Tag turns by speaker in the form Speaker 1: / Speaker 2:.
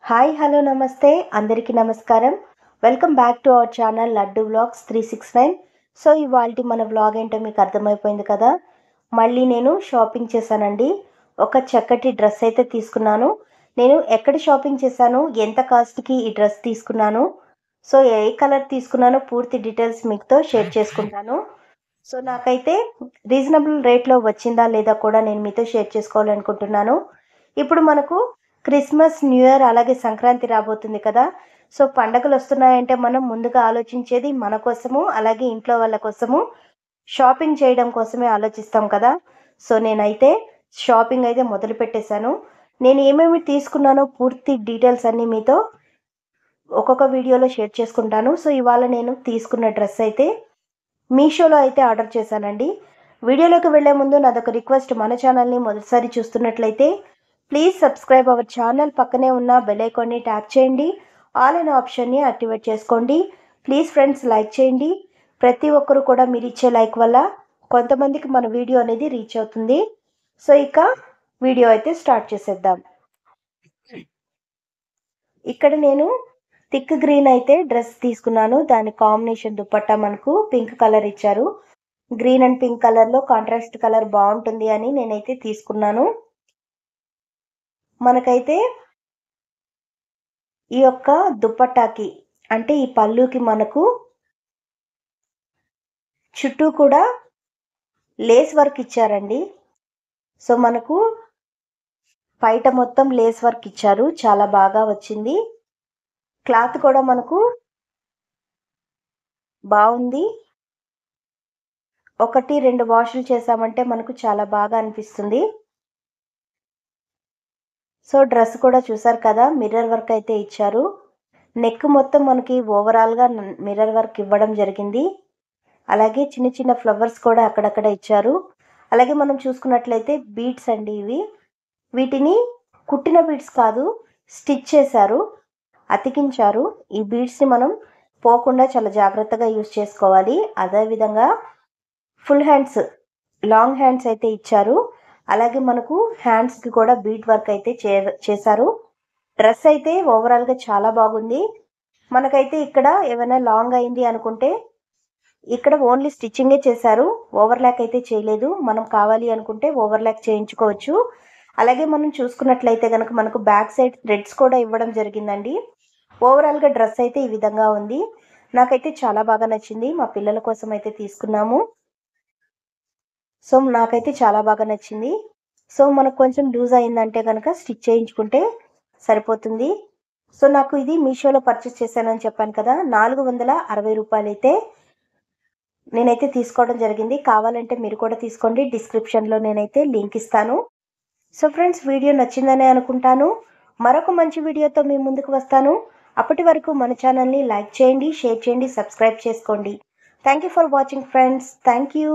Speaker 1: Hi hello నమస్తే అందరికీ నమస్కారం. Welcome back to our channel laddu vlogs 369. So ఇవాల్టి మన వ్లాగ్ ఏంటో మీకు అర్థమైపోయింది కదా. మళ్ళీ నేను షాపింగ్ చేశానండి. ఒక చక్కటి డ్రెస్ అయితే తీసుకున్నాను. నేను ఎక్కడ షాపింగ్ చేశాను, ఎంత కాస్ట్కి ఈ డ్రెస్ తీసుకున్నాను, సో ఏ కలర్ తీసుకున్నానో పూర్తి డీటెయిల్స్ మీతో షేర్ చేసుకుంటాను. సో నాకైతే రీజనబుల్ రేట్లో వచ్చిందా లేదా కూడా నేను మీతో షేర్ చేసుకోవాలనుకుంటున్నాను. ఇప్పుడు మనకు క్రిస్మస్, న్యూ ఇయర్ అలాగే సంక్రాంతి రాబోతుంది కదా. సో పండగలు వస్తున్నాయంటే మనం ముందుగా ఆలోచించేది మన కోసము, అలాగే ఇంట్లో వాళ్ళ కోసము షాపింగ్ చేయడం కోసమే ఆలోచిస్తాం కదా. సో నేనైతే షాపింగ్ అయితే మొదలు పెట్టేశాను. నేను ఏమేమి తీసుకున్నానో పూర్తి డీటెయిల్స్ అన్నీ మీతో ఒక్కొక్క వీడియోలో షేర్ చేసుకుంటాను. సో ఇవాళ నేను తీసుకున్న డ్రెస్ అయితే మీషోలో అయితే ఆర్డర్ చేశానండి. వీడియోలోకి వెళ్లే ముందు నాదొక రిక్వెస్ట్, మన ఛానల్ని మొదటిసారి చూస్తున్నట్లయితే ప్లీజ్ సబ్స్క్రైబ్ అవర్ ఛానల్. పక్కనే ఉన్న బెల్ ఐకాన్ని ట్యాప్ చేయండి. ఆల్ అనే ఆప్షన్ని యాక్టివేట్ చేసుకోండి. ప్లీజ్ ఫ్రెండ్స్ లైక్ చేయండి. ప్రతి ఒక్కరు కూడా మీరు ఇచ్చే లైక్ వల్ల కొంతమందికి మన వీడియో అనేది రీచ్ అవుతుంది. సో ఇక వీడియో అయితే స్టార్ట్ చేసేద్దాం. ఇక్కడ నేను థిక్ గ్రీన్ అయితే డ్రెస్ తీసుకున్నాను. దాని కాంబినేషన్ దుపట్టా మనకు పింక్ కలర్ ఇచ్చారు. గ్రీన్ అండ్ పింక్ కలర్లో కాంట్రాస్ట్ కలర్ బాగుంటుంది అని నేనైతే తీసుకున్నాను. మనకైతే ఈ యొక్క దుపట్టాకి అంటే ఈ పళ్ళుకి మనకు చుట్టూ కూడా లేస్ వర్క్ ఇచ్చారండి. సో మనకు బయట మొత్తం లేస్ వర్క్ ఇచ్చారు, చాలా బాగా వచ్చింది. క్లాత్ కూడా మనకు బాగుంది. 1-2 వాషులు చేసామంటే మనకు చాలా బాగా అనిపిస్తుంది. సో డ్రెస్ కూడా చూసారు కదా, మిర్రర్ వర్క్ అయితే ఇచ్చారు. నెక్ మొత్తం మనకి ఓవరాల్గా మిర్రర్ వర్క్ ఇవ్వడం జరిగింది. అలాగే చిన్న చిన్న ఫ్లవర్స్ కూడా అక్కడక్కడ ఇచ్చారు. అలాగే మనం చూసుకున్నట్లయితే బీడ్స్ అండి ఇవి. వీటిని కుట్టిన బీడ్స్ కాదు, స్టిచ్ చేశారు, అతికించారు. ఈ బీడ్స్ని మనం పోకుండా చాలా జాగ్రత్తగా యూజ్ చేసుకోవాలి. అదేవిధంగా ఫుల్ హ్యాండ్స్, లాంగ్ హ్యాండ్స్ అయితే ఇచ్చారు. అలాగే మనకు హ్యాండ్స్కి కూడా బీడ్ వర్క్ అయితే చేశారు. డ్రెస్ అయితే ఓవరాల్గా చాలా బాగుంది. మనకైతే ఇక్కడ ఏమైనా లాంగ్ అయింది అనుకుంటే ఇక్కడ ఓన్లీ స్టిచ్చింగే చేశారు, ఓవర్లాక్ అయితే చేయలేదు. మనం కావాలి అనుకుంటే ఓవర్లాక్ చేయించుకోవచ్చు. అలాగే మనం చూసుకున్నట్లయితే కనుక మనకు బ్యాక్ సైడ్ థ్రెడ్స్ కూడా ఇవ్వడం జరిగిందండి. ఓవరాల్గా డ్రెస్ అయితే ఈ విధంగా ఉంది. నాకైతే చాలా బాగా నచ్చింది. మా పిల్లల కోసం అయితే తీసుకున్నాము. సో నాకైతే చాలా బాగా నచ్చింది. సో మనకు కొంచెం లూజ్ అయిందంటే కనుక స్టిచ్ చేయించుకుంటే సరిపోతుంది. సో నాకు ఇది మీషోలో పర్చేస్ చేశానని చెప్పాను కదా, 460 రూపాయలు అయితే నేనైతే తీసుకోవడం జరిగింది. కావాలంటే మీరు కూడా తీసుకోండి. డిస్క్రిప్షన్లో నేనైతే లింక్ ఇస్తాను. సో ఫ్రెండ్స్, వీడియో నచ్చిందనే అనుకుంటాను. మరొక మంచి వీడియోతో మీ ముందుకు వస్తాను. అప్పటి వరకు మన ఛానల్ని లైక్ చేయండి, షేర్ చేయండి, సబ్స్క్రైబ్ చేసుకోండి. Thank you for watching friends. Thank you.